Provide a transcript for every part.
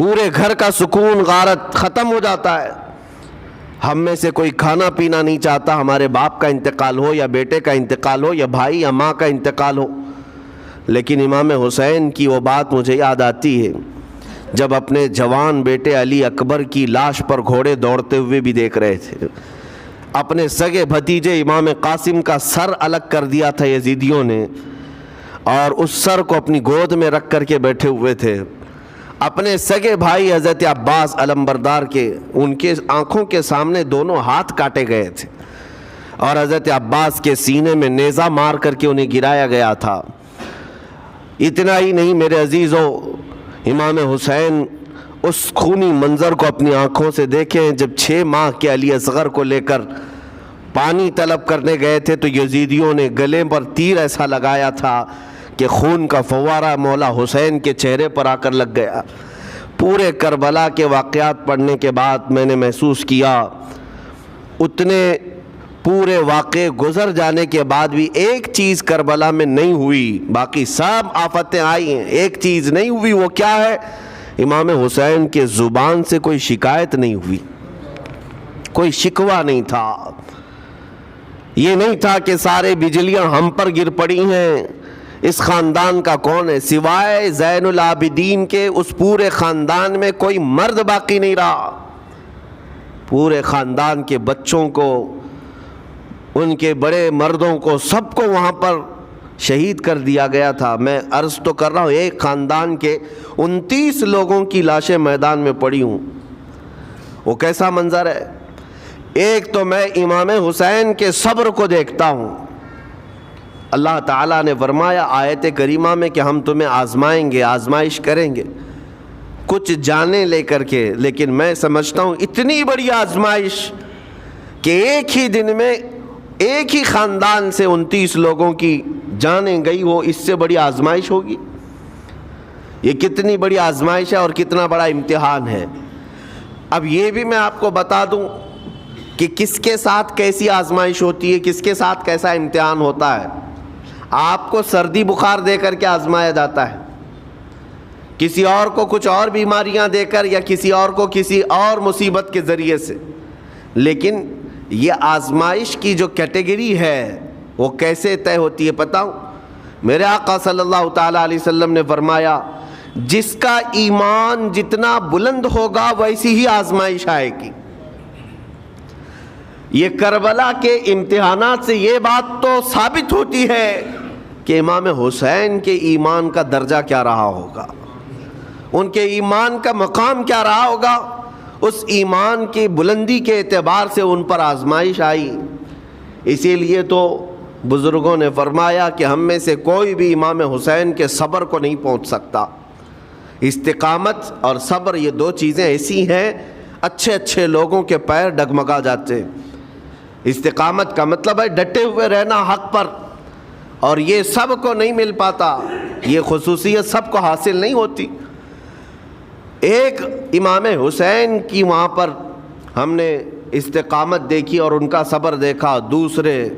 پورے گھر کا سکون غارت ختم ہو جاتا ہے. ہم میں سے کوئی کھانا پینا نہیں چاہتا ہمارے باپ کا انتقال ہو یا بیٹے کا انتقال ہو یا بھائی یا ماں کا انتقال ہو. لیکن امام حسین کی وہ بات مجھے یاد آتی ہے جب اپنے جوان بیٹے علی اکبر کی لاش پر گھوڑے دوڑتے ہوئے بھی دیکھ رہے تھے. اپنے سگے بھتیجے امام قاسم کا سر الگ کر دیا تھا یزیدیوں نے اور اس سر کو اپنی گود میں رکھ کر کے بیٹھے ہوئے تھے. اپنے سگے بھائی حضرت عباس علمبردار کے ان کے آنکھوں کے سامنے دونوں ہاتھ کاٹے گئے تھے اور حضرت عباس کے سینے میں نیزہ مار کر کے انہیں گرایا گیا تھا. اتنا ہی نہیں میرے عزیزو، امام حسین اس خونی منظر کو اپنی آنکھوں سے دیکھیں جب 6 ماہ کے علی اصغر کو لے کر پانی طلب کرنے گئے تھے تو یزیدیوں نے گلے پر تیر ایسا لگایا تھا کہ خون کا فوارہ مولا حسین کے چہرے پر آ کر لگ گیا. پورے کربلا کے واقعات پڑھنے کے بعد میں نے محسوس کیا اتنے پورے واقعے گزر جانے کے بعد بھی ایک چیز کربلا میں نہیں ہوئی، باقی سب آفتیں آئی ہیں، ایک چیز نہیں ہوئی. وہ کیا ہے؟ امام حسین کے زبان سے کوئی شکایت نہیں ہوئی، کوئی شکوہ نہیں تھا. یہ نہیں تھا کہ سارے بجلیاں ہم پر گر پڑی ہیں، اس خاندان کا کون ہے؟ سوائے زین العابدین کے اس پورے خاندان میں کوئی مرد باقی نہیں رہا. پورے خاندان کے بچوں کو، ان کے بڑے مردوں کو، سب کو وہاں پر شہید کر دیا گیا تھا. میں عرض تو کر رہا ہوں ایک خاندان کے 29 لوگوں کی لاشیں میدان میں پڑی ہوں. وہ کیسا منظر ہے؟ ایک تو میں امام حسین کے صبر کو دیکھتا ہوں. اللہ تعالیٰ نے فرمایا آیت کریمہ میں کہ ہم تمہیں آزمائیں گے، آزمائش کریں گے کچھ جانیں لے کر کے. لیکن میں سمجھتا ہوں اتنی بڑی آزمائش کہ ایک ہی دن میں ایک ہی خاندان سے 29 لوگوں کی جانیں گئی ہو، اس سے بڑی آزمائش ہوگی؟ یہ کتنی بڑی آزمائش ہے اور کتنا بڑا امتحان ہے. اب یہ بھی میں آپ کو بتا دوں کہ کس کے ساتھ کیسی آزمائش ہوتی ہے، کس کے ساتھ کیسا امتحان ہوتا ہے. آپ کو سردی بخار دے کر کے آزمایا جاتا ہے، کسی اور کو کچھ اور بیماریاں دے کر یا کسی اور کو کسی اور مصیبت کے ذریعے سے. لیکن یہ آزمائش کی جو کیٹیگری ہے وہ کیسے طے ہوتی ہے پتہ ہوں؟ میرے آقا صلی اللہ تعالیٰ علیہ وسلم نے فرمایا جس کا ایمان جتنا بلند ہوگا ویسی ہی آزمائش آئے گی. یہ کربلا کے امتحانات سے یہ بات تو ثابت ہوتی ہے کہ امام حسین کے ایمان کا درجہ کیا رہا ہوگا، ان کے ایمان کا مقام کیا رہا ہوگا. اس ایمان کی بلندی کے اعتبار سے ان پر آزمائش آئی. اسی لیے تو بزرگوں نے فرمایا کہ ہم میں سے کوئی بھی امام حسین کے صبر کو نہیں پہنچ سکتا. استقامت اور صبر یہ 2 چیزیں ایسی ہیں اچھے اچھے لوگوں کے پیر ڈگمگا جاتے ہیں. استقامت کا مطلب ہے ڈٹے ہوئے رہنا حق پر، اور یہ سب کو نہیں مل پاتا، یہ خصوصیت سب کو حاصل نہیں ہوتی. ایک امام حسین کی وہاں پر ہم نے استقامت دیکھی اور ان کا صبر دیکھا. دوسرے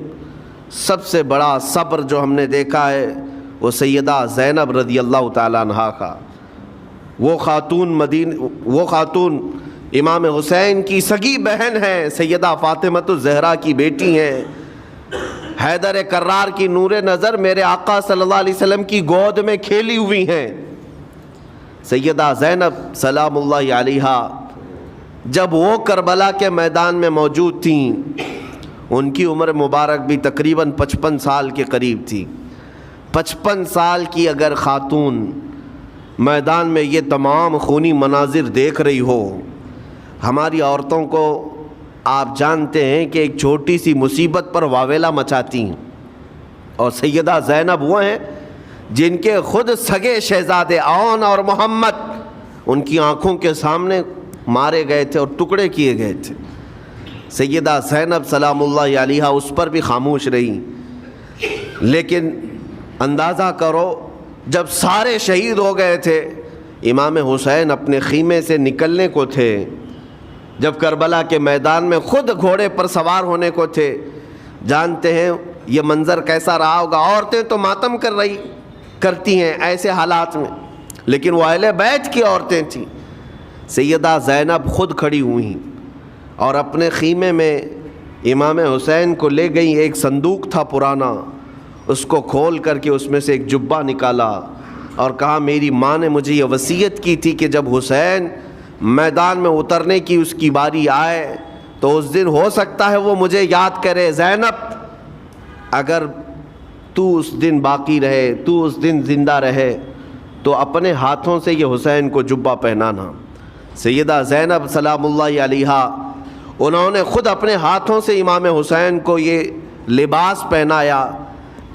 سب سے بڑا صبر جو ہم نے دیکھا ہے وہ سیدہ زینب رضی اللہ تعالیٰ عنہا کا. وہ خاتون امام حسین کی سگی بہن ہے، سیدہ فاطمۃ الزہرا کی بیٹی ہیں. حیدر کرار کی نور نظر میرے آقا صلی اللہ علیہ وسلم کی گود میں کھیلی ہوئی ہیں. سیدہ زینب سلام اللہ علیہا جب وہ کربلا کے میدان میں موجود تھیں، ان کی عمر مبارک بھی تقریباً 55 سال کے قریب تھی. 55 سال کی اگر خاتون میدان میں یہ تمام خونی مناظر دیکھ رہی ہو، ہماری عورتوں کو آپ جانتے ہیں کہ ایک چھوٹی سی مصیبت پر واویلا مچاتی ہیں. اور سیدہ زینب وہ ہیں جن کے خود سگے شہزادے اون اور محمد ان کی آنکھوں کے سامنے مارے گئے تھے اور ٹکڑے کیے گئے تھے. سیدہ زینب سلام اللہ علیہا اس پر بھی خاموش رہی. لیکن اندازہ کرو جب سارے شہید ہو گئے تھے، امام حسین اپنے خیمے سے نکلنے کو تھے، جب کربلا کے میدان میں خود گھوڑے پر سوار ہونے کو تھے. جانتے ہیں یہ منظر کیسا رہا ہوگا. عورتیں تو ماتم کرتی ہیں ایسے حالات میں، لیکن وہ اہل بیت کی عورتیں تھیں. سیدہ زینب خود کھڑی ہوئیں اور اپنے خیمے میں امام حسین کو لے گئیں. ایک صندوق تھا پرانا، اس کو کھول کر کے اس میں سے ایک جبہ نکالا اور کہا میری ماں نے مجھے یہ وصیت کی تھی کہ جب حسین میدان میں اترنے کی اس کی باری آئے تو اس دن ہو سکتا ہے وہ مجھے یاد کرے. زینب اگر تو اس دن باقی رہے، تو اس دن زندہ رہے تو اپنے ہاتھوں سے یہ حسین کو جبہ پہنانا. سیدہ زینب سلام اللہ علیہا انہوں نے خود اپنے ہاتھوں سے امام حسین کو یہ لباس پہنایا.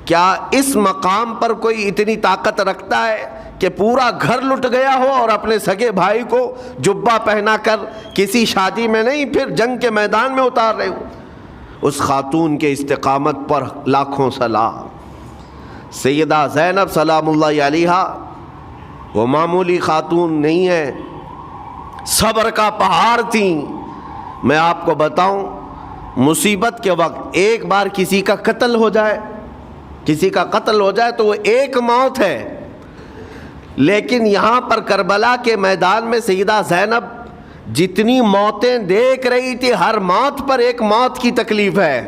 کیا اس مقام پر کوئی اتنی طاقت رکھتا ہے کہ پورا گھر لٹ گیا ہو اور اپنے سگے بھائی کو جبہ پہنا کر کسی شادی میں نہیں، پھر جنگ کے میدان میں اتار رہے ہو؟ اس خاتون کے استقامت پر لاکھوں سلام. سیدہ زینب سلام اللہ علیہا وہ معمولی خاتون نہیں ہے، صبر کا پہاڑ تھیں. میں آپ کو بتاؤں، مصیبت کے وقت ایک بار کسی کا قتل ہو جائے تو وہ ایک موت ہے، لیکن یہاں پر کربلا کے میدان میں سیدہ زینب جتنی موتیں دیکھ رہی تھی، ہر موت پر ایک موت کی تکلیف ہے،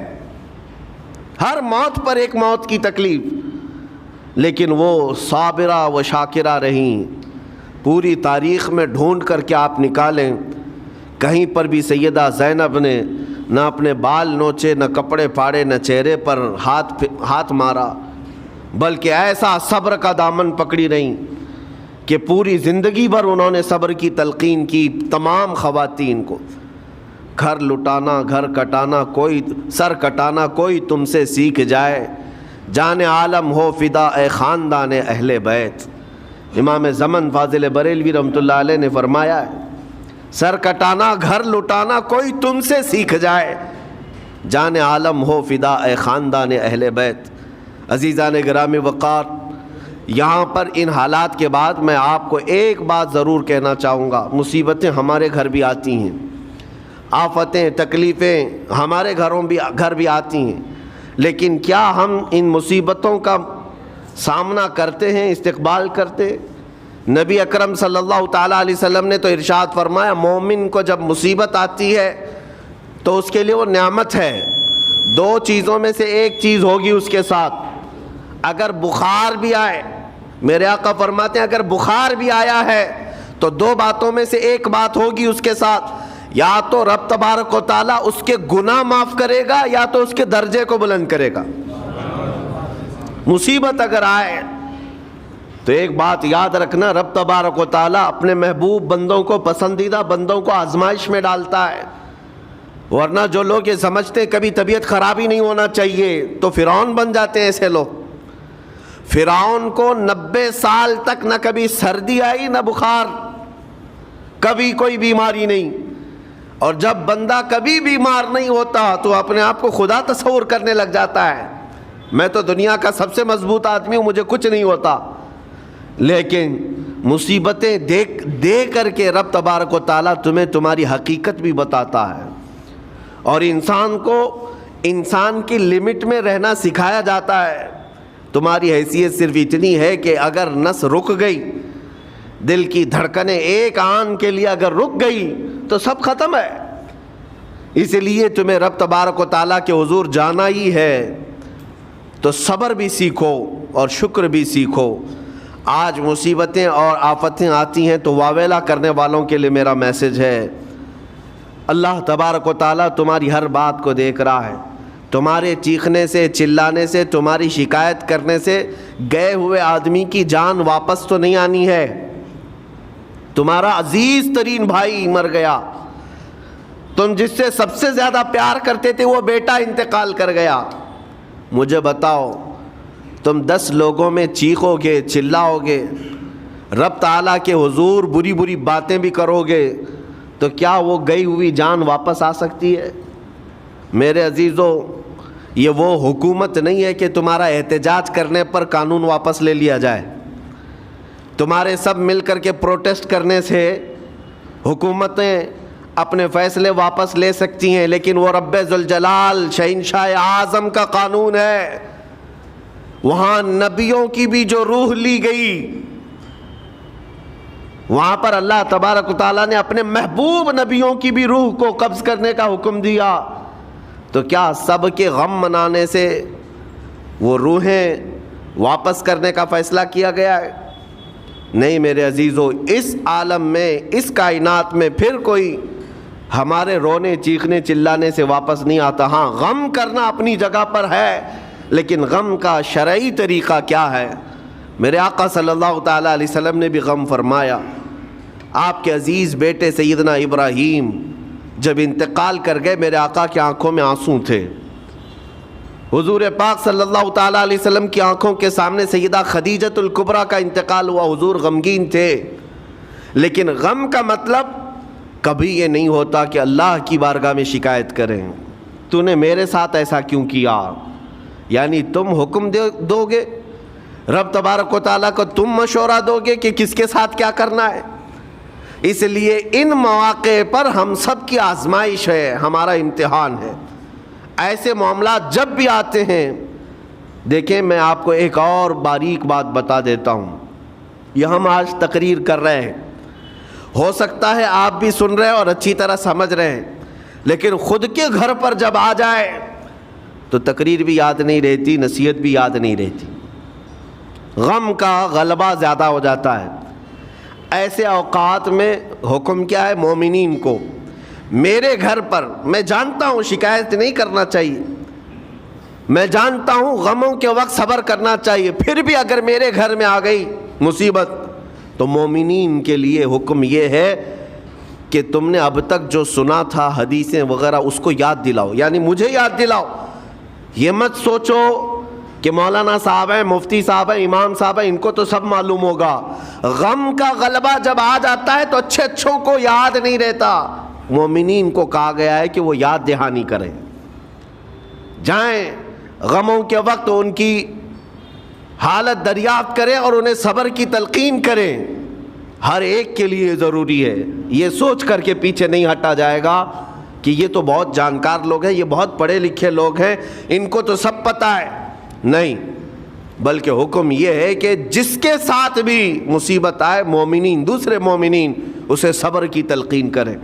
ہر موت پر ایک موت کی تکلیف، لیکن وہ صابرہ و شاکرہ رہیں. پوری تاریخ میں ڈھونڈ کر کے آپ نکالیں، کہیں پر بھی سیدہ زینب نے نہ اپنے بال نوچے، نہ کپڑے پھاڑے، نہ چہرے پر ہاتھ مارا، بلکہ ایسا صبر کا دامن پکڑی رہیں کہ پوری زندگی بھر انہوں نے صبر کی تلقین کی تمام خواتین کو. گھر لٹانا، گھر کٹانا، کوئی سر کٹانا کوئی تم سے سیکھ جائے، جان عالم ہو فدا اے خاندان اہل بیت. امام زمن فاضل بریلوی رحمۃ اللہ علیہ نے فرمایا ہے، سر کٹانا، گھر لٹانا کوئی تم سے سیکھ جائے، جان عالم ہو فدا اے خاندان اہل بیت. عزیزان گرامی وقار، یہاں پر ان حالات کے بعد میں آپ کو ایک بات ضرور کہنا چاہوں گا. مصیبتیں ہمارے گھر بھی آتی ہیں، آفتیں تکلیفیں ہمارے گھر بھی آتی ہیں، لیکن کیا ہم ان مصیبتوں کا سامنا کرتے ہیں، استقبال کرتے؟ نبی اکرم صلی اللہ تعالیٰ علیہ وسلم نے تو ارشاد فرمایا، مومن کو جب مصیبت آتی ہے تو اس کے لیے وہ نعمت ہے. دو چیزوں میں سے ایک چیز ہوگی اس کے ساتھ. اگر بخار بھی آئے، میرے آقا فرماتے ہیں اگر بخار بھی آیا ہے تو دو باتوں میں سے ایک بات ہوگی اس کے ساتھ، یا تو رب تبارک و تعالیٰ اس کے گناہ معاف کرے گا یا تو اس کے درجے کو بلند کرے گا. مصیبت اگر آئے تو ایک بات یاد رکھنا، رب تبارک و تعالیٰ اپنے محبوب بندوں کو، پسندیدہ بندوں کو آزمائش میں ڈالتا ہے. ورنہ جو لوگ یہ سمجھتے کبھی طبیعت خراب ہی نہیں ہونا چاہیے تو فرعون بن جاتے ہیں. ایسے لوگ، فرعون کو 90 سال تک نہ کبھی سردی آئی نہ بخار، کبھی کوئی بیماری نہیں. اور جب بندہ کبھی بیمار نہیں ہوتا تو اپنے آپ کو خدا تصور کرنے لگ جاتا ہے، میں تو دنیا کا سب سے مضبوط آدمی ہوں، مجھے کچھ نہیں ہوتا. لیکن مصیبتیں دے کر کے رب تبارک و تعالیٰ تمہیں تمہاری حقیقت بھی بتاتا ہے، اور انسان کو انسان کی لمٹ میں رہنا سکھایا جاتا ہے. تمہاری حیثیت صرف اتنی ہے کہ اگر نس رک گئی، دل کی دھڑکنیں ایک آن کے لیے اگر رک گئی تو سب ختم ہے. اس لیے تمہیں رب تبارک و تعالیٰ کے حضور جانا ہی ہے تو صبر بھی سیکھو اور شکر بھی سیکھو. آج مصیبتیں اور آفتیں آتی ہیں تو واویلا کرنے والوں کے لیے میرا میسج ہے، اللہ تبارک و تعالیٰ تمہاری ہر بات کو دیکھ رہا ہے. تمہارے چیخنے سے، چلانے سے، تمہاری شکایت کرنے سے گئے ہوئے آدمی کی جان واپس تو نہیں آنی ہے. تمہارا عزیز ترین بھائی مر گیا، تم جس سے سب سے زیادہ پیار کرتے تھے وہ بیٹا انتقال کر گیا. مجھے بتاؤ، تم 10 لوگوں میں چیخو گے، چلاؤ گے، رب تعالیٰ کے حضور بری بری باتیں بھی کرو گے تو کیا وہ گئی ہوئی جان واپس آ سکتی ہے؟ میرے عزیزو، یہ وہ حکومت نہیں ہے کہ تمہارا احتجاج کرنے پر قانون واپس لے لیا جائے. تمہارے سب مل کر کے پروٹیسٹ کرنے سے حکومتیں اپنے فیصلے واپس لے سکتی ہیں، لیکن وہ رب ذوالجلال شہنشاہ اعظم کا قانون ہے. وہاں نبیوں کی بھی جو روح لی گئی، وہاں پر اللہ تبارک و تعالیٰ نے اپنے محبوب نبیوں کی بھی روح کو قبض کرنے کا حکم دیا، تو کیا سب کے غم منانے سے وہ روحیں واپس کرنے کا فیصلہ کیا گیا ہے؟ نہیں میرے عزیزو، اس عالم میں، اس کائنات میں پھر کوئی ہمارے رونے چیخنے چلانے سے واپس نہیں آتا۔ ہاں غم کرنا اپنی جگہ پر ہے، لیکن غم کا شرعی طریقہ کیا ہے؟ میرے آقا صلی اللہ تعالیٰ علیہ وسلم نے بھی غم فرمایا۔ آپ کے عزیز بیٹے سیدنا ابراہیم جب انتقال کر گئے، میرے آقا کی آنکھوں میں آنسو تھے۔ حضور پاک صلی اللہ تعالیٰ علیہ وسلم کی آنکھوں کے سامنے سیدہ خدیجۃ الکبریٰ کا انتقال ہوا، حضور غمگین تھے۔ لیکن غم کا مطلب کبھی یہ نہیں ہوتا کہ اللہ کی بارگاہ میں شکایت کریں، تو نے میرے ساتھ ایسا کیوں کیا؟ یعنی تم حکم دو گے، رب تبارک و تعالیٰ کو تم مشورہ دو گے کہ کس کے ساتھ کیا کرنا ہے۔ اس لیے ان مواقع پر ہم سب کی آزمائش ہے، ہمارا امتحان ہے۔ ایسے معاملات جب بھی آتے ہیں، دیکھیں میں آپ کو ایک اور باریک بات بتا دیتا ہوں۔ یہ ہم آج تقریر کر رہے ہیں، ہو سکتا ہے آپ بھی سن رہے ہیں اور اچھی طرح سمجھ رہے ہیں، لیکن خود کے گھر پر جب آ جائے تو تقریر بھی یاد نہیں رہتی، نصیحت بھی یاد نہیں رہتی، غم کا غلبہ زیادہ ہو جاتا ہے۔ ایسے اوقات میں حکم کیا ہے مومنین کو؟ میرے گھر پر، میں جانتا ہوں شکایت نہیں کرنا چاہیے، میں جانتا ہوں غموں کے وقت صبر کرنا چاہیے، پھر بھی اگر میرے گھر میں آ گئی مصیبت تو مومنین کے لیے حکم یہ ہے کہ تم نے اب تک جو سنا تھا حدیثیں وغیرہ اس کو یاد دلاؤ، یعنی مجھے یاد دلاؤ۔ یہ مت سوچو کہ مولانا صاحب ہیں، مفتی صاحب ہیں، امام صاحب ہیں، ان کو تو سب معلوم ہوگا۔ غم کا غلبہ جب آ جاتا ہے تو اچھے اچھوں کو یاد نہیں رہتا۔ مومنین کو کہا گیا ہے کہ وہ یاد دہانی کریں، جائیں غموں کے وقت ان کی حالت دریافت کریں اور انہیں صبر کی تلقین کریں۔ ہر ایک کے لیے ضروری ہے، یہ سوچ کر کے پیچھے نہیں ہٹا جائے گا کہ یہ تو بہت جانکار لوگ ہیں، یہ بہت پڑھے لکھے لوگ ہیں، ان کو تو سب پتہ ہے۔ نہیں، بلکہ حکم یہ ہے کہ جس کے ساتھ بھی مصیبت آئے، مومنین، دوسرے مومنین اسے صبر کی تلقین کریں،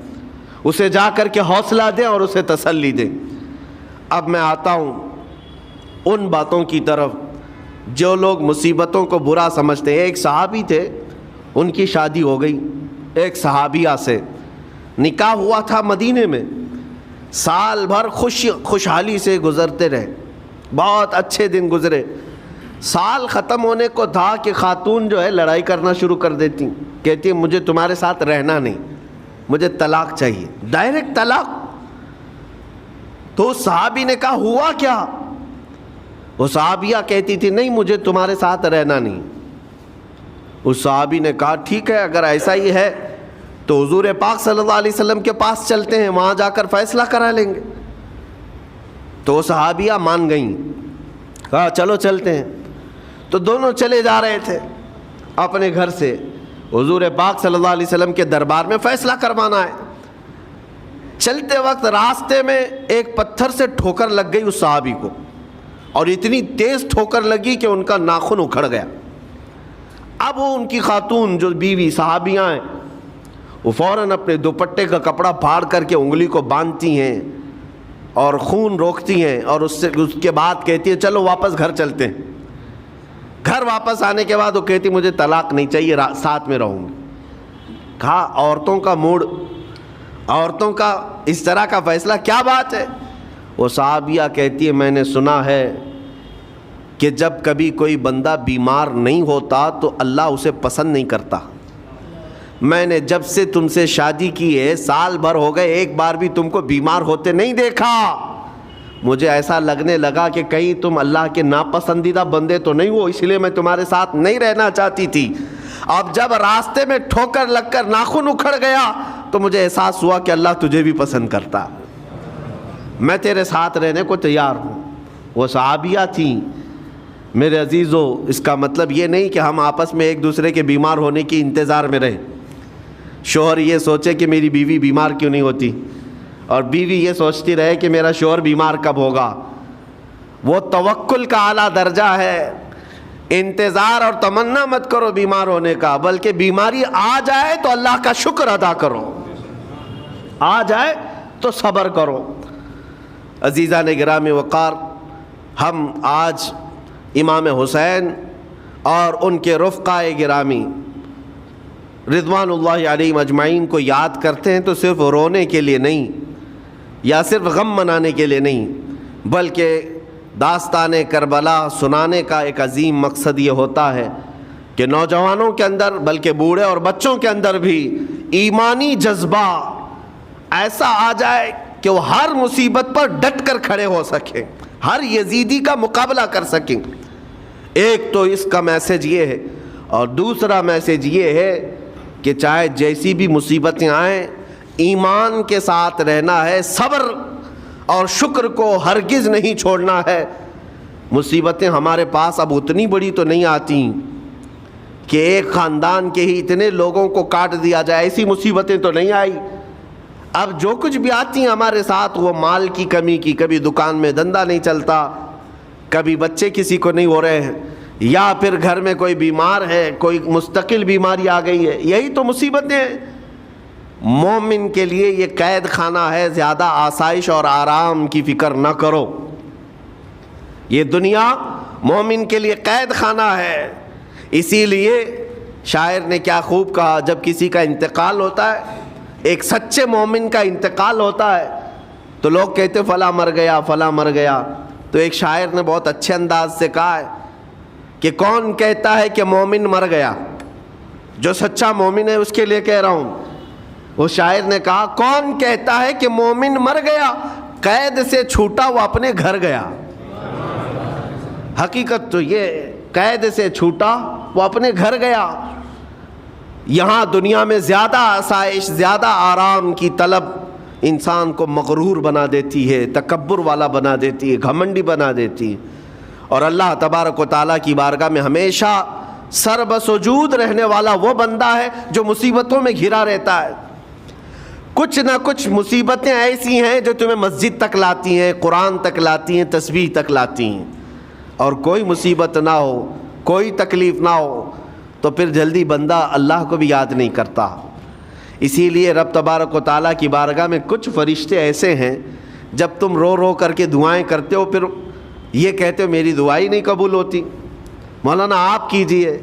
اسے جا کر کے حوصلہ دیں اور اسے تسلی دیں۔ اب میں آتا ہوں ان باتوں کی طرف جو لوگ مصیبتوں کو برا سمجھتے ہیں۔ ایک صحابی تھے، ان کی شادی ہو گئی ایک صحابیہ سے، نکاح ہوا تھا مدینے میں، سال بھر خوشحالی سے گزرتے رہے، بہت اچھے دن گزرے۔ سال ختم ہونے کو تھا کہ خاتون جو ہے لڑائی کرنا شروع کر دیتی، کہتی مجھے تمہارے ساتھ رہنا نہیں، مجھے طلاق چاہیے، ڈائریکٹ طلاق۔ تو صحابی نے کہا ہوا کیا؟ وہ صحابیہ کہتی تھی نہیں مجھے تمہارے ساتھ رہنا نہیں۔ اس صحابی نے کہا ٹھیک ہے، اگر ایسا ہی ہے تو حضور پاک صلی اللہ علیہ وسلم کے پاس چلتے ہیں، وہاں جا کر فیصلہ کرا لیں گے۔ تو وہ صحابیہ مان گئیں، کہا چلو چلتے ہیں۔ تو دونوں چلے جا رہے تھے اپنے گھر سے، حضور پاک صلی اللہ علیہ وسلم کے دربار میں فیصلہ کروانا ہے۔ چلتے وقت راستے میں ایک پتھر سے ٹھوکر لگ گئی اس صحابی کو، اور اتنی تیز ٹھوکر لگی کہ ان کا ناخن اکھڑ گیا۔ اب وہ ان کی خاتون جو بیوی صحابیاں ہیں، وہ فوراً اپنے دوپٹے کا کپڑا پھاڑ کر کے انگلی کو باندھتی ہیں اور خون روکتی ہیں، اور اس کے بعد کہتی ہے چلو واپس گھر چلتے ہیں۔ گھر واپس آنے کے بعد وہ کہتی مجھے طلاق نہیں چاہیے، ساتھ میں رہوں گی۔ کہا عورتوں کا موڈ، عورتوں کا اس طرح کا فیصلہ، کیا بات ہے؟ وہ صحابیہ کہتی ہے میں نے سنا ہے کہ جب کبھی کوئی بندہ بیمار نہیں ہوتا تو اللہ اسے پسند نہیں کرتا۔ میں نے جب سے تم سے شادی کی ہے، سال بھر ہو گئے، ایک بار بھی تم کو بیمار ہوتے نہیں دیکھا۔ مجھے ایسا لگنے لگا کہ کہیں تم اللہ کے ناپسندیدہ بندے تو نہیں ہو، اس لیے میں تمہارے ساتھ نہیں رہنا چاہتی تھی۔ اب جب راستے میں ٹھوکر لگ کر ناخن اکھڑ گیا تو مجھے احساس ہوا کہ اللہ تجھے بھی پسند کرتا، میں تیرے ساتھ رہنے کو تیار ہوں۔ وہ صحابیہ تھیں میرے عزیزو۔ اس کا مطلب یہ نہیں کہ ہم آپس میں ایک دوسرے کے بیمار ہونے کی انتظار میں رہیں۔ شوہر یہ سوچے کہ میری بیوی بیمار کیوں نہیں ہوتی، اور بیوی یہ سوچتی رہے کہ میرا شوہر بیمار کب ہوگا۔ وہ توکل کا اعلیٰ درجہ ہے انتظار اور تمنا مت کرو بیمار ہونے کا، بلکہ بیماری آ جائے تو اللہ کا شکر ادا کرو، آ جائے تو صبر کرو۔ عزیزان گرامی وقار، ہم آج امام حسین اور ان کے رفقائے گرامی رضوان اللہ علیہم اجمعین کو یاد کرتے ہیں تو صرف رونے کے لیے نہیں یا صرف غم منانے کے لیے نہیں، بلکہ داستان کربلا سنانے کا ایک عظیم مقصد یہ ہوتا ہے کہ نوجوانوں کے اندر، بلکہ بوڑھے اور بچوں کے اندر بھی ایمانی جذبہ ایسا آ جائے کہ وہ ہر مصیبت پر ڈٹ کر کھڑے ہو سکیں، ہر یزیدی کا مقابلہ کر سکیں۔ ایک تو اس کا میسج یہ ہے، اور دوسرا میسج یہ ہے کہ چاہے جیسی بھی مصیبتیں آئیں، ایمان کے ساتھ رہنا ہے، صبر اور شکر کو ہرگز نہیں چھوڑنا ہے۔ مصیبتیں ہمارے پاس اب اتنی بڑی تو نہیں آتی کہ ایک خاندان کے ہی اتنے لوگوں کو کاٹ دیا جائے، ایسی مصیبتیں تو نہیں آئی۔ اب جو کچھ بھی آتی ہیں ہمارے ساتھ، وہ مال کی کمی کی، کبھی دکان میں دھندا نہیں چلتا، کبھی بچے کسی کو نہیں ہو رہے ہیں، یا پھر گھر میں کوئی بیمار ہے، کوئی مستقل بیماری آ گئی ہے، یہی تو مصیبتیں ہیں۔ مومن کے لیے یہ قید خانہ ہے، زیادہ آسائش اور آرام کی فکر نہ کرو۔ یہ دنیا مومن کے لیے قید خانہ ہے۔ اسی لیے شاعر نے کیا خوب کہا، جب کسی کا انتقال ہوتا ہے، ایک سچے مومن کا انتقال ہوتا ہے، تو لوگ کہتے فلاں مر گیا، فلاں مر گیا، تو ایک شاعر نے بہت اچھے انداز سے کہا ہے کہ کون کہتا ہے کہ مومن مر گیا؟ جو سچا مومن ہے اس کے لیے کہہ رہا ہوں۔ وہ شاعر نے کہا کون کہتا ہے کہ مومن مر گیا، قید سے چھوٹا وہ اپنے گھر گیا۔ حقیقت تو یہ، قید سے چھوٹا وہ اپنے گھر گیا۔ یہاں دنیا میں زیادہ آسائش، زیادہ آرام کی طلب انسان کو مغرور بنا دیتی ہے، تکبر والا بنا دیتی ہے، گھمنڈی بنا دیتی ہے، اور اللہ تبارک و تعالیٰ کی بارگاہ میں ہمیشہ سر بسجود رہنے والا وہ بندہ ہے جو مصیبتوں میں گھرا رہتا ہے۔ کچھ نہ کچھ مصیبتیں ایسی ہیں جو تمہیں مسجد تک لاتی ہیں، قرآن تک لاتی ہیں، تسبیح تک لاتی ہیں، اور کوئی مصیبت نہ ہو، کوئی تکلیف نہ ہو تو پھر جلدی بندہ اللہ کو بھی یاد نہیں کرتا۔ اسی لیے رب تبارک و تعالیٰ کی بارگاہ میں کچھ فرشتے ایسے ہیں، جب تم رو رو کر کے دعائیں کرتے ہو، پھر یہ کہتے ہو میری دعا ہی نہیں قبول ہوتی، مولانا آپ کیجئے،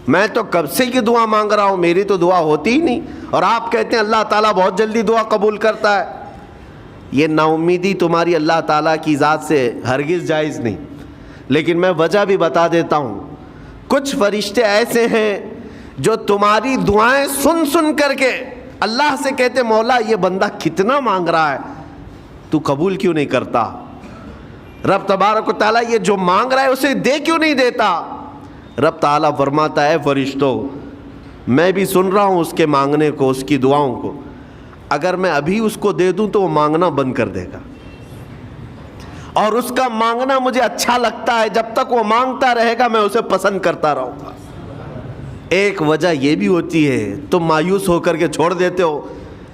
میں تو کب سے کی دعا مانگ رہا ہوں، میری تو دعا ہوتی ہی نہیں، اور آپ کہتے ہیں اللہ تعالیٰ بہت جلدی دعا قبول کرتا ہے۔ یہ نا امیدی تمہاری اللہ تعالیٰ کی ذات سے ہرگز جائز نہیں۔ لیکن میں وجہ بھی بتا دیتا ہوں، کچھ فرشتے ایسے ہیں جو تمہاری دعائیں سن سن کر کے اللہ سے کہتے مولا یہ بندہ کتنا مانگ رہا ہے، تو قبول کیوں نہیں کرتا؟ رب تبارک و تعالیٰ یہ جو مانگ رہا ہے اسے دے کیوں نہیں دیتا؟ رب تعالیٰ فرماتا ہے فرشتوں میں بھی سن رہا ہوں اس کے مانگنے کو، اس کی دعاؤں کو، اگر میں ابھی اس کو دے دوں تو وہ مانگنا بند کر دے گا، اور اس کا مانگنا مجھے اچھا لگتا ہے، جب تک وہ مانگتا رہے گا میں اسے پسند کرتا رہوں گا۔ ایک وجہ یہ بھی ہوتی ہے تم مایوس ہو کر کے چھوڑ دیتے ہو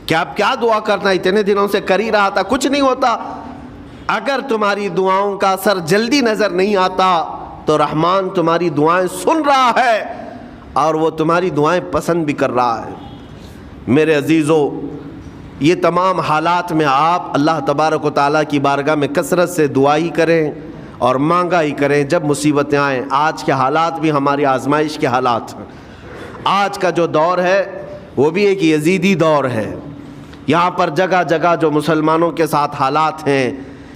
کہ اب کیا دعا کرنا، اتنے دنوں سے کر ہی رہا تھا، کچھ نہیں ہوتا۔ اگر تمہاری دعاؤں کا اثر جلدی نظر نہیں آتا تو رحمان تمہاری دعائیں سن رہا ہے اور وہ تمہاری دعائیں پسند بھی کر رہا ہے۔ میرے عزیزو، یہ تمام حالات میں آپ اللہ تبارک و تعالیٰ کی بارگاہ میں کثرت سے دعا ہی کریں اور مانگا ہی کریں جب مصیبتیں آئیں۔ آج کے حالات بھی ہماری آزمائش کے حالات ہیں۔ آج کا جو دور ہے وہ بھی ایک یزیدی دور ہے۔ یہاں پر جگہ جگہ جو مسلمانوں کے ساتھ حالات ہیں،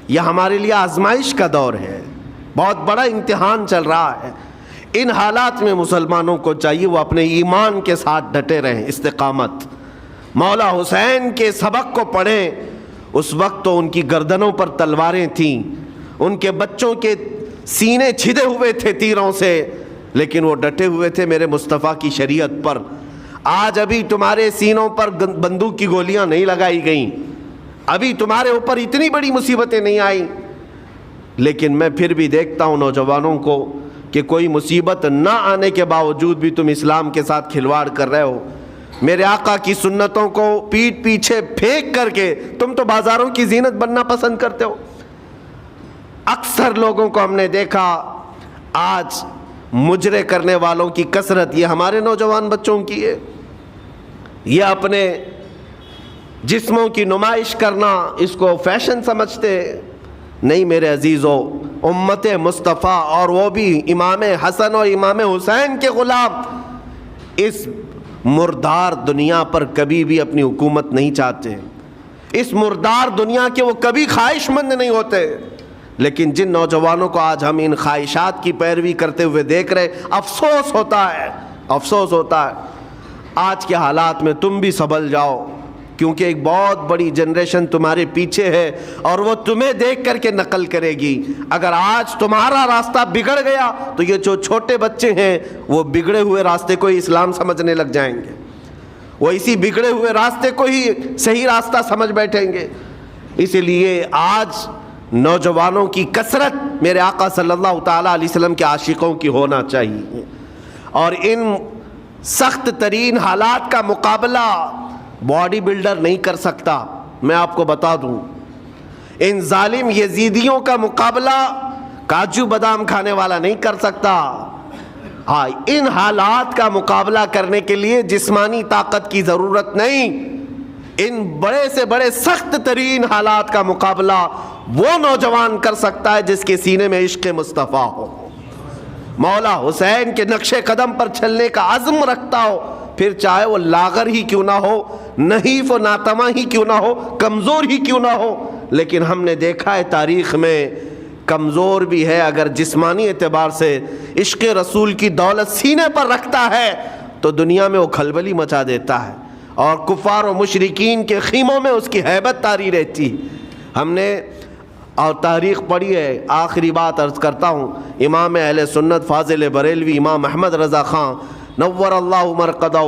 یہ ہمارے لیے آزمائش کا دور ہے، بہت بڑا امتحان چل رہا ہے۔ ان حالات میں مسلمانوں کو چاہیے وہ اپنے ایمان کے ساتھ ڈٹے رہیں، استقامت۔ مولا حسین کے سبق کو پڑھیں، اس وقت تو ان کی گردنوں پر تلواریں تھیں، ان کے بچوں کے سینے چھدے ہوئے تھے تیروں سے، لیکن وہ ڈٹے ہوئے تھے میرے مصطفیٰ کی شریعت پر۔ آج ابھی تمہارے سینوں پر بندوق کی گولیاں نہیں لگائی گئیں، ابھی تمہارے اوپر اتنی بڑی مصیبتیں نہیں آئیں، لیکن میں پھر بھی دیکھتا ہوں نوجوانوں کو کہ کوئی مصیبت نہ آنے کے باوجود بھی تم اسلام کے ساتھ کھلواڑ کر رہے ہو۔ میرے آقا کی سنتوں کو پیٹھ پیچھے پھینک کر کے تم تو بازاروں کی زینت بننا پسند کرتے ہو۔ اکثر لوگوں کو ہم نے دیکھا آج مجرے کرنے والوں کی کثرت یہ ہمارے نوجوان بچوں کی ہے. یہ اپنے جسموں کی نمائش کرنا اس کو فیشن سمجھتے. نہیں میرے عزیزو، امت مصطفیٰ اور وہ بھی امام حسن اور امام حسین کے غلام اس مردار دنیا پر کبھی بھی اپنی حکومت نہیں چاہتے. اس مردار دنیا کے وہ کبھی خواہش مند نہیں ہوتے. لیکن جن نوجوانوں کو آج ہم ان خواہشات کی پیروی کرتے ہوئے دیکھ رہے، افسوس ہوتا ہے، افسوس ہوتا ہے. آج کے حالات میں تم بھی سنبھل جاؤ، کیونکہ ایک بہت بڑی جنریشن تمہارے پیچھے ہے اور وہ تمہیں دیکھ کر کے نقل کرے گی. اگر آج تمہارا راستہ بگڑ گیا تو یہ جو چھوٹے بچے ہیں وہ بگڑے ہوئے راستے کو ہی اسلام سمجھنے لگ جائیں گے، وہ اسی بگڑے ہوئے راستے کو ہی صحیح راستہ سمجھ بیٹھیں گے. اسی لیے آج نوجوانوں کی کثرت میرے آقا صلی اللہ تعالیٰ علیہ وسلم کے عاشقوں کی ہونا چاہیے. اور ان سخت ترین حالات کا مقابلہ باڈی بلڈر نہیں کر سکتا. میں آپ کو بتا دوں، ان ظالم یزیدیوں کا مقابلہ کاجو بادام کھانے والا نہیں کر سکتا. ہاں، ان حالات کا مقابلہ کرنے کے لیے جسمانی طاقت کی ضرورت نہیں. ان بڑے سے بڑے سخت ترین حالات کا مقابلہ وہ نوجوان کر سکتا ہے جس کے سینے میں عشق مصطفیٰ ہو، مولا حسین کے نقش قدم پر چلنے کا عزم رکھتا ہو، پھر چاہے وہ لاغر ہی کیوں نہ ہو، نحیف و ناتما ہی کیوں نہ ہو، کمزور ہی کیوں نہ ہو. لیکن ہم نے دیکھا ہے تاریخ میں کمزور بھی ہے، اگر جسمانی اعتبار سے عشق رسول کی دولت سینے پر رکھتا ہے تو دنیا میں وہ کھلبلی مچا دیتا ہے اور کفار و مشرکین کے خیموں میں اس کی ہیبت طاری رہتی. ہم نے اور تاریخ پڑھی ہے. آخری بات عرض کرتا ہوں، امام اہل سنت فاضل بریلوی امام احمد رضا خان نور اللہ مرقدہ،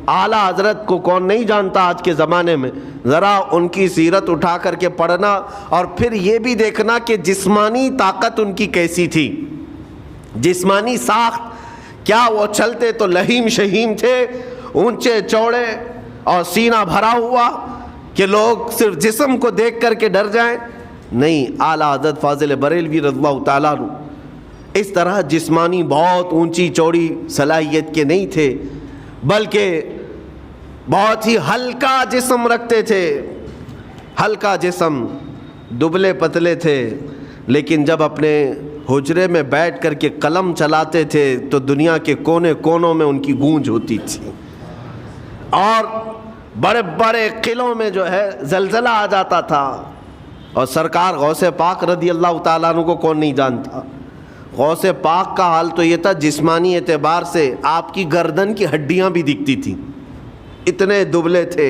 اعلیٰ حضرت کو کون نہیں جانتا آج کے زمانے میں. ذرا ان کی سیرت اٹھا کر کے پڑھنا اور پھر یہ بھی دیکھنا کہ جسمانی طاقت ان کی کیسی تھی، جسمانی ساخت. کیا وہ چلتے تو لہیم شہیم تھے، اونچے چوڑے اور سینہ بھرا ہوا کہ لوگ صرف جسم کو دیکھ کر کے ڈر جائیں؟ نہیں، اعلیٰ حضرت فاضل بریلوی رضی اللہ تعالیٰ عنہ اس طرح جسمانی بہت اونچی چوڑی صلاحیت کے نہیں تھے، بلکہ بہت ہی ہلکا جسم رکھتے تھے. ہلکا جسم، دبلے پتلے تھے، لیکن جب اپنے حجرے میں بیٹھ کر کے قلم چلاتے تھے تو دنیا کے کونے کونوں میں ان کی گونج ہوتی تھی. اور بڑے بڑے قلعوں میں جو ہے زلزلہ آ جاتا تھا. اور سرکار غوث پاک رضی اللہ تعالیٰ عنہ کو کون نہیں جانتا. غوث پاک کا حال تو یہ تھا، جسمانی اعتبار سے آپ کی گردن کی ہڈیاں بھی دکھتی تھیں، اتنے دبلے تھے.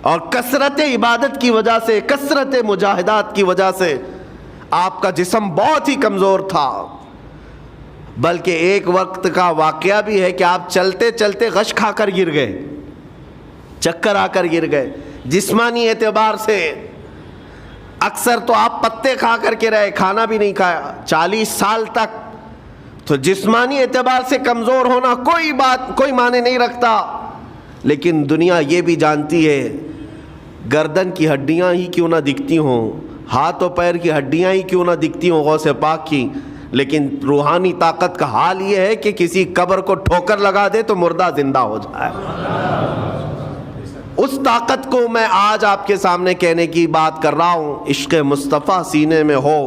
اور کثرت عبادت کی وجہ سے، کثرت مجاہدات کی وجہ سے آپ کا جسم بہت ہی کمزور تھا. بلکہ ایک وقت کا واقعہ بھی ہے کہ آپ چلتے چلتے غش کھا کر گر گئے، چکر آ کر گر گئے. جسمانی اعتبار سے اکثر تو آپ پتے کھا کر کے رہے، کھانا بھی نہیں کھایا 40 سال تک. تو جسمانی اعتبار سے کمزور ہونا کوئی معنی نہیں رکھتا. لیکن دنیا یہ بھی جانتی ہے، گردن کی ہڈیاں ہی کیوں نہ دکھتی ہوں، ہاتھ و پیر کی ہڈیاں ہی کیوں نہ دکھتی ہوں غوث پاک کی، لیکن روحانی طاقت کا حال یہ ہے کہ کسی قبر کو ٹھوکر لگا دے تو مردہ زندہ ہو جائے. اس طاقت کو میں آج آپ کے سامنے کہنے کی بات کر رہا ہوں. عشق مصطفیٰ سینے میں ہو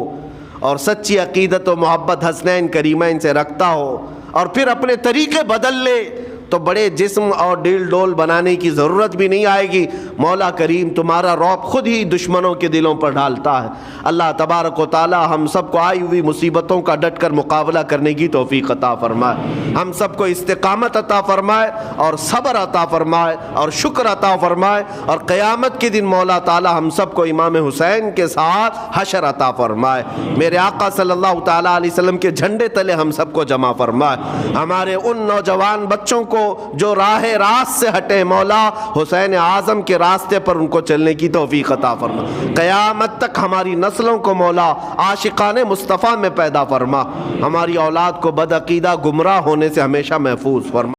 اور سچی عقیدت و محبت حسنین کریمین سے رکھتا ہو اور پھر اپنے طریقے بدل لے تو بڑے جسم اور ڈیل ڈول بنانے کی ضرورت بھی نہیں آئے گی. مولا کریم تمہارا رعب خود ہی دشمنوں کے دلوں پر ڈالتا ہے. اللہ تبارک و تعالی ہم سب کو آئی ہوئی مصیبتوں کا ڈٹ کر مقابلہ کرنے کی توفیق عطا فرمائے. ہم سب کو استقامت عطا فرمائے اور صبر عطا فرمائے اور شکر عطا فرمائے. اور قیامت کے دن مولا تعالی ہم سب کو امام حسین کے ساتھ حشر عطا فرمائے. میرے آقا صلی اللہ تعالیٰ علیہ وسلم کے جھنڈے تلے ہم سب کو جمع فرمائے. ہمارے ان نوجوان بچوں کو جو راہ راست سے ہٹے، مولا حسین اعظم کے راستے پر ان کو چلنے کی توفیق عطا فرما. قیامت تک ہماری نسلوں کو مولا عاشقان مصطفیٰ میں پیدا فرما. ہماری اولاد کو بدعقیدہ گمراہ ہونے سے ہمیشہ محفوظ فرما.